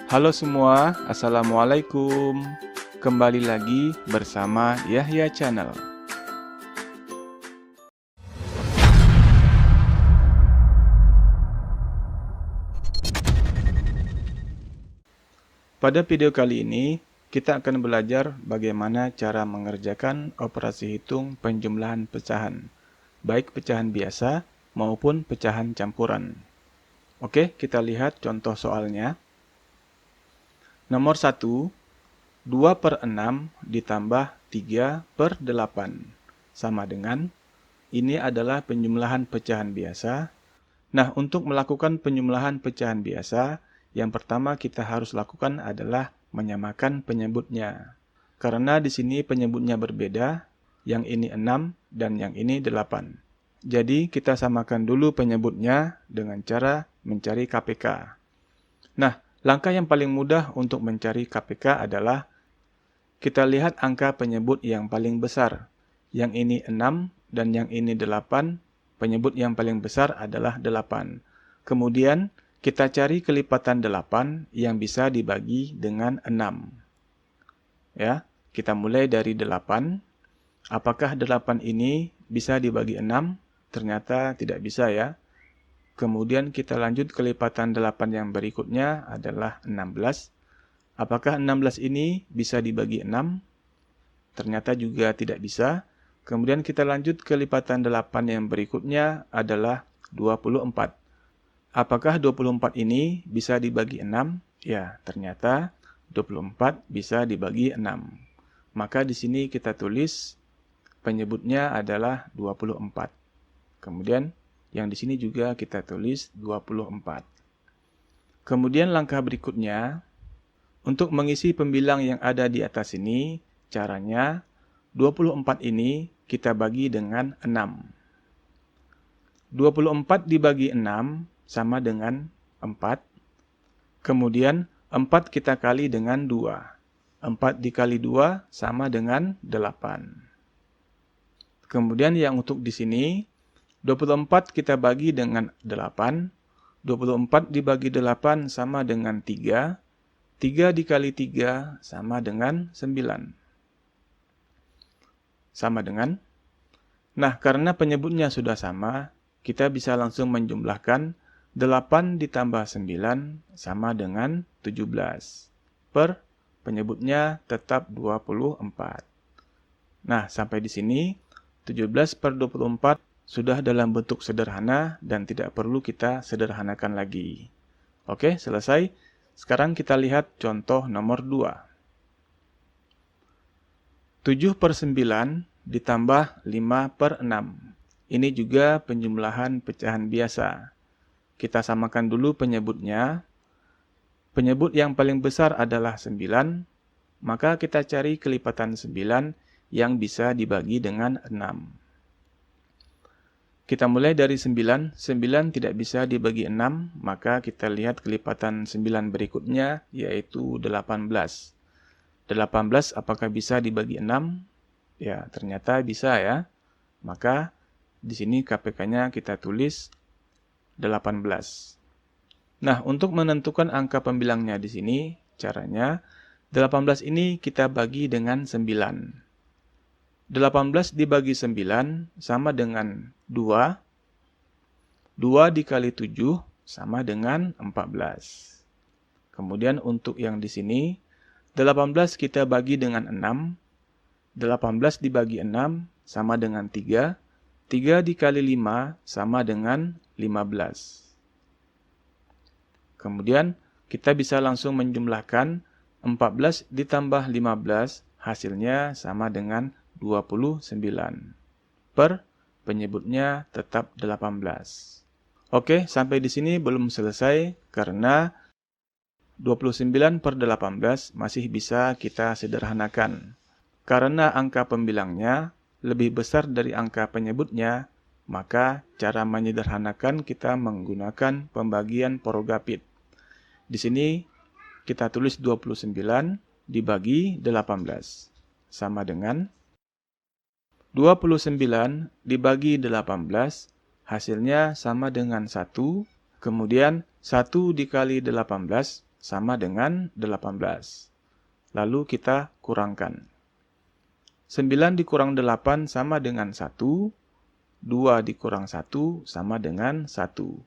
Halo semua, Assalamualaikum. Kembali lagi bersama Yahya Channel. Pada video kali ini, kita akan belajar bagaimana cara mengerjakan operasi hitung penjumlahan pecahan, baik pecahan biasa maupun pecahan campuran. Oke, kita lihat contoh soalnya. Nomor 1, 2 per 6 ditambah 3 per 8 sama dengan, ini adalah penjumlahan pecahan biasa. Nah, untuk melakukan penjumlahan pecahan biasa, yang pertama kita harus lakukan adalah menyamakan penyebutnya. Karena di sini penyebutnya berbeda, yang ini 6 dan yang ini 8. Jadi kita samakan dulu penyebutnya dengan cara mencari KPK. Nah, langkah yang paling mudah untuk mencari KPK adalah kita lihat angka penyebut yang paling besar. Yang ini 6 dan yang ini 8. Penyebut yang paling besar adalah 8. Kemudian kita cari kelipatan 8 yang bisa dibagi dengan 6. Ya, kita mulai dari 8. Apakah 8 ini bisa dibagi 6? Ternyata tidak bisa ya. Kemudian kita lanjut kelipatan 8 yang berikutnya adalah 16. Apakah 16 ini bisa dibagi 6? Ternyata juga tidak bisa. Kemudian kita lanjut ke lipatan 8 yang berikutnya adalah 24. Apakah 24 ini bisa dibagi 6? Ya, ternyata 24 bisa dibagi 6. Maka di sini kita tulis penyebutnya adalah 24. Kemudian yang di sini juga kita tulis 24. Kemudian langkah berikutnya, untuk mengisi pembilang yang ada di atas ini, caranya 24 ini kita bagi dengan 6. 24 dibagi 6 sama dengan 4. Kemudian 4 kita kali dengan 2. 4 dikali 2 sama dengan 8. Kemudian yang untuk di sini, 24 kita bagi dengan 8. 24 dibagi 8 sama dengan 3. 3 dikali 3 sama dengan 9. Sama dengan. Nah, karena penyebutnya sudah sama, kita bisa langsung menjumlahkan 8 ditambah 9 sama dengan 17. Per penyebutnya tetap 24. Nah, sampai di sini 17 per 24 sudah dalam bentuk sederhana dan tidak perlu kita sederhanakan lagi. Oke, selesai. Sekarang kita lihat contoh nomor 2. 7 per 9 ditambah 5 per 6. Ini juga penjumlahan pecahan biasa. Kita samakan dulu penyebutnya. Penyebut yang paling besar adalah 9, maka kita cari kelipatan 9 yang bisa dibagi dengan 6. Kita mulai dari 9. 9 tidak bisa dibagi 6, maka kita lihat kelipatan 9 berikutnya, yaitu 18. 18 apakah bisa dibagi 6? Ya, ternyata bisa ya. Maka di sini KPK-nya kita tulis 18. Nah, untuk menentukan angka pembilangnya di sini, caranya 18 ini kita bagi dengan 9. 18 dibagi 9 sama dengan 2. 2 dikali 7 sama dengan 14. Kemudian untuk yang di sini, 18 kita bagi dengan 6. 18 dibagi 6 sama dengan 3. 3 dikali 5 sama dengan 15. Kemudian kita bisa langsung menjumlahkan 14 ditambah 15, hasilnya sama dengan 29. Per penyebutnya tetap 18. Oke, sampai di sini belum selesai karena 29 per 18 masih bisa kita sederhanakan. Karena angka pembilangnya lebih besar dari angka penyebutnya, maka cara menyederhanakan kita menggunakan pembagian porogapit. Di sini kita tulis 29 dibagi 18 sama dengan 29 dibagi 18, hasilnya sama dengan 1. Kemudian 1 dikali 18 sama dengan 18. Lalu kita kurangkan. 9 dikurang 8 sama dengan 1. 2 dikurang 1 sama dengan 1.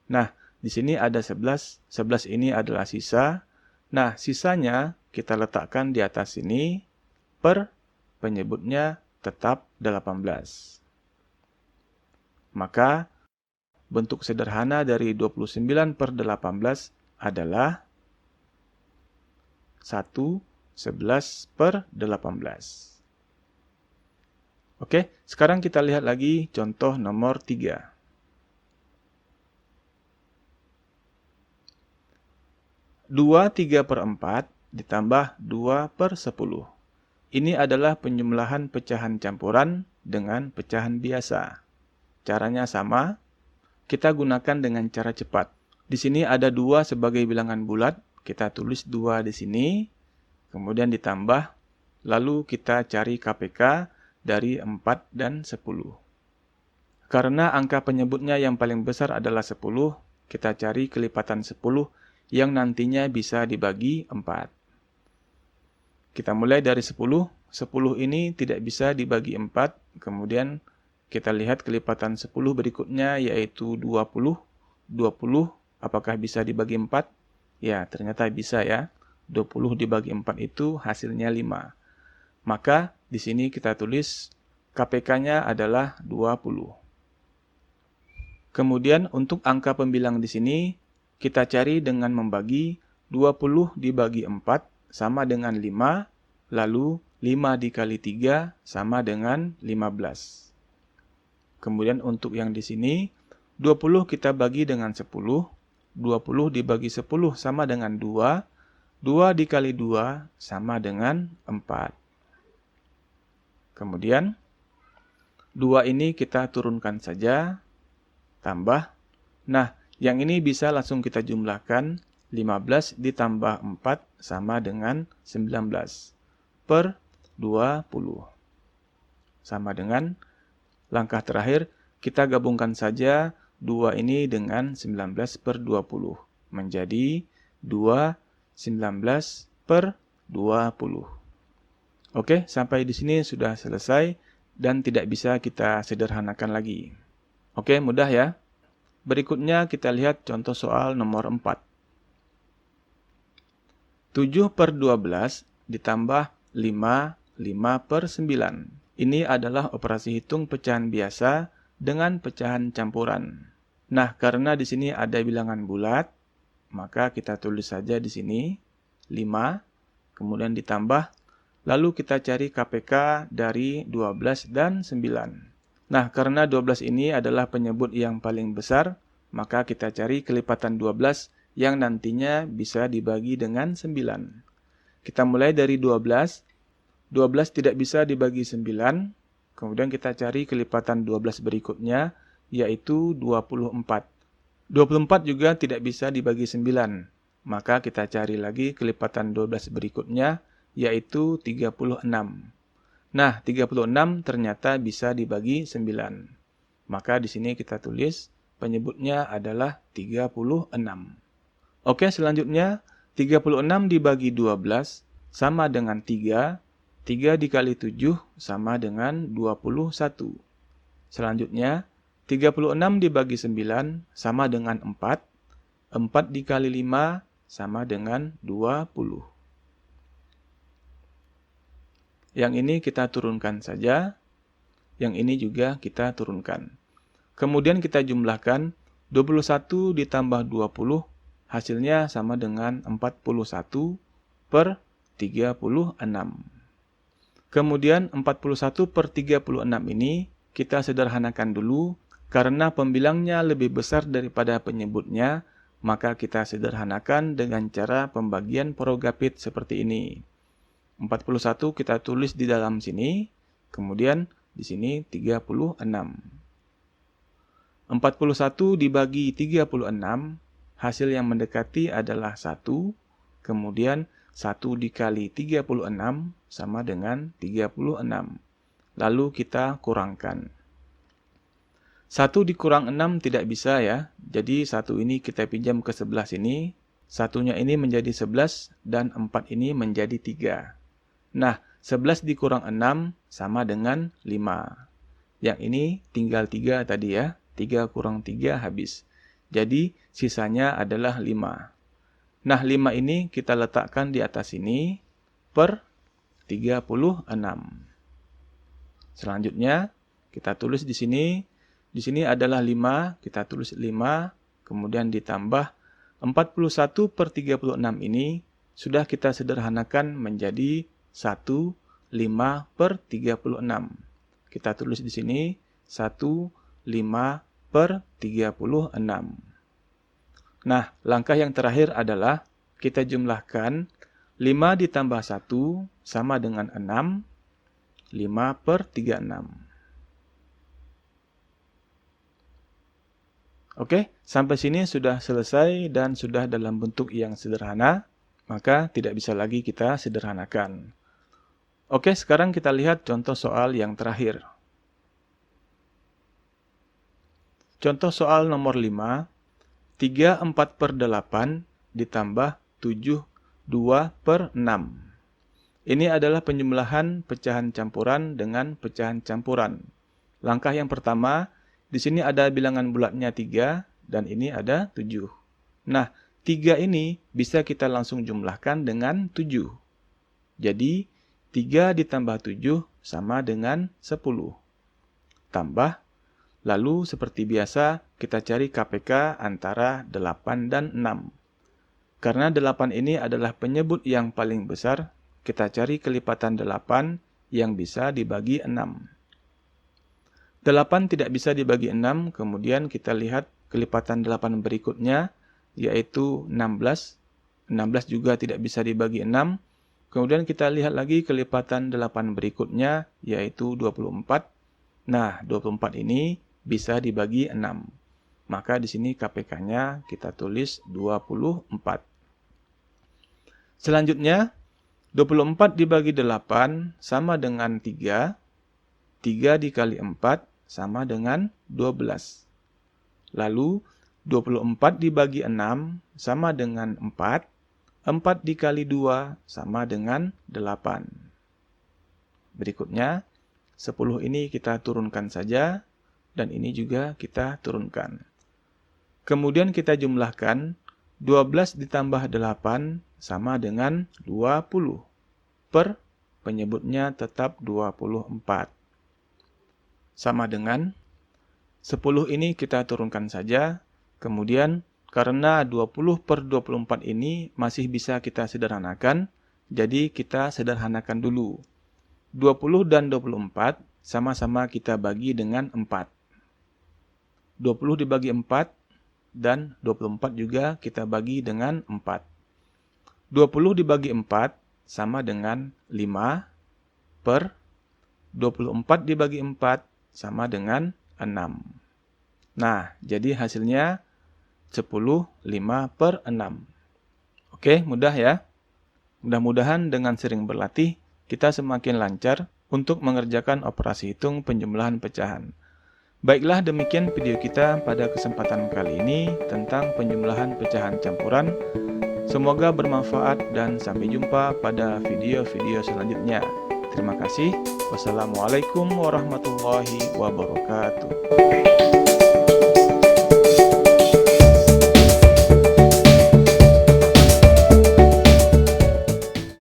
Nah, di sini ada 11. 11 ini adalah sisa. Nah, sisanya kita letakkan di atas sini per penyebutnya tetap 18. Maka bentuk sederhana dari 29 per 18 adalah 1, 11 per 18. Oke, sekarang kita lihat lagi contoh nomor 3. 2 3 per 4 ditambah 2 per 10. Ini adalah penjumlahan pecahan campuran dengan pecahan biasa. Caranya sama, kita gunakan dengan cara cepat. Di sini ada 2 sebagai bilangan bulat, kita tulis 2 di sini, kemudian ditambah, lalu kita cari KPK dari 4 dan 10. Karena angka penyebutnya yang paling besar adalah 10, kita cari kelipatan 10 yang nantinya bisa dibagi 4. Kita mulai dari 10. 10 ini tidak bisa dibagi 4. Kemudian kita lihat kelipatan 10 berikutnya yaitu 20. 20 apakah bisa dibagi 4? Ya, ternyata bisa ya. 20 dibagi 4 itu hasilnya 5. Maka di sini kita tulis KPK-nya adalah 20. Kemudian untuk angka pembilang di sini kita cari dengan membagi 20 dibagi 4 sama dengan 5, lalu 5 dikali 3 sama dengan 15. Kemudian untuk yang di sini, 20 kita bagi dengan 10, 20 dibagi 10 sama dengan 2, 2 dikali 2 sama dengan 4. Kemudian, 2 ini kita turunkan saja, tambah. Nah, yang ini bisa langsung kita jumlahkan, 15 ditambah 4 sama dengan 19 per 20. Sama dengan langkah terakhir, kita gabungkan saja 2 ini dengan 19 per 20. Menjadi 2, 19 per 20. Oke, sampai di sini sudah selesai dan tidak bisa kita sederhanakan lagi. Oke, mudah ya. Berikutnya kita lihat contoh soal nomor 4. 7 per 12 ditambah 5, 5 per 9. Ini adalah operasi hitung pecahan biasa dengan pecahan campuran. Nah, karena di sini ada bilangan bulat, maka kita tulis saja di sini 5, kemudian ditambah, lalu kita cari KPK dari 12 dan 9. Nah, karena 12 ini adalah penyebut yang paling besar, maka kita cari kelipatan 12 yang nantinya bisa dibagi dengan 9. Kita mulai dari 12. 12 tidak bisa dibagi 9. Kemudian kita cari kelipatan 12 berikutnya, yaitu 24. 24 juga tidak bisa dibagi 9. Maka kita cari lagi kelipatan 12 berikutnya, yaitu 36. Nah, 36 ternyata bisa dibagi 9. Maka di sini kita tulis penyebutnya adalah 36. Oke, selanjutnya 36 dibagi 12 sama dengan 3. 3 dikali 7 sama dengan 21. Selanjutnya, 36 dibagi 9 sama dengan 4. 4 dikali 5 sama dengan 20. Yang ini kita turunkan saja. Yang ini juga kita turunkan. Kemudian kita jumlahkan 21 ditambah 20 hasilnya sama dengan 41 per 36. Kemudian 41 per 36 ini kita sederhanakan dulu. Karena pembilangnya lebih besar daripada penyebutnya, maka kita sederhanakan dengan cara pembagian porogapit seperti ini. 41 kita tulis di dalam sini, kemudian di sini 36. 41 dibagi 36, hasil yang mendekati adalah 1, kemudian 1 dikali 36 sama dengan 36. Lalu kita kurangkan. 1 dikurang 6 tidak bisa ya, jadi 1 ini kita pinjam ke sebelah sini, Satunya ini menjadi 11 dan 4 ini menjadi 3. Nah, 11 dikurang 6 sama dengan 5. Yang ini tinggal 3 tadi ya. 3 kurang 3 habis. Jadi, sisanya adalah 5. Nah, 5 ini kita letakkan di atas sini per 36. Selanjutnya, kita tulis di sini. Di sini adalah 5, kita tulis 5, kemudian ditambah 41 per 36 ini sudah kita sederhanakan menjadi 1, 5 per 36. Kita tulis di sini 1, 5 per 36. Nah, langkah yang terakhir adalah kita jumlahkan 5 ditambah 1 sama dengan 6, 5 per 36. Oke, sampai sini sudah selesai dan sudah dalam bentuk yang sederhana, maka tidak bisa lagi kita sederhanakan. Oke, sekarang kita lihat contoh soal yang terakhir. Contoh soal nomor 5, 3, 4 per 8 ditambah 7, 2 per 6. Ini adalah penjumlahan pecahan campuran dengan pecahan campuran. Langkah yang pertama, di sini ada bilangan bulatnya 3 dan ini ada 7. Nah, 3 ini bisa kita langsung jumlahkan dengan 7. Jadi, 3 ditambah 7 sama dengan 10. Tambah, lalu seperti biasa kita cari KPK antara 8 dan 6. Karena 8 ini adalah penyebut yang paling besar, kita cari kelipatan 8 yang bisa dibagi 6. 8 tidak bisa dibagi 6, kemudian kita lihat kelipatan 8 berikutnya, yaitu 16. 16 juga tidak bisa dibagi 6. Kemudian kita lihat lagi kelipatan 8 berikutnya, yaitu 24. Nah, 24 ini bisa dibagi 6. Maka di sini KPK-nya kita tulis 24. Selanjutnya, 24 dibagi 8 sama dengan 3. 3 dikali 4 sama dengan 12. Lalu 24 dibagi 6 sama dengan 4. 4 dikali 2 sama dengan 8. Berikutnya 10 ini kita turunkan saja dan ini juga kita turunkan. Kemudian kita jumlahkan 12 ditambah 8 sama dengan 20. Per penyebutnya tetap 24. Sama dengan 10 ini kita turunkan saja. Kemudian karena 20 per 24 ini masih bisa kita sederhanakan, jadi kita sederhanakan dulu. 20 dan 24 sama-sama kita bagi dengan 4. 20 dibagi 4 dan 24 juga kita bagi dengan 4. 20 dibagi 4 sama dengan 5 per 24 dibagi 4 sama dengan 6. Nah, jadi hasilnya 10, 5 per 6. Oke, mudah ya. Mudah-mudahan dengan sering berlatih, kita semakin lancar untuk mengerjakan operasi hitung penjumlahan pecahan. Baiklah, demikian video kita pada kesempatan kali ini tentang penjumlahan pecahan campuran. Semoga bermanfaat dan sampai jumpa pada video-video selanjutnya. Terima kasih. Wassalamualaikum warahmatullahi wabarakatuh.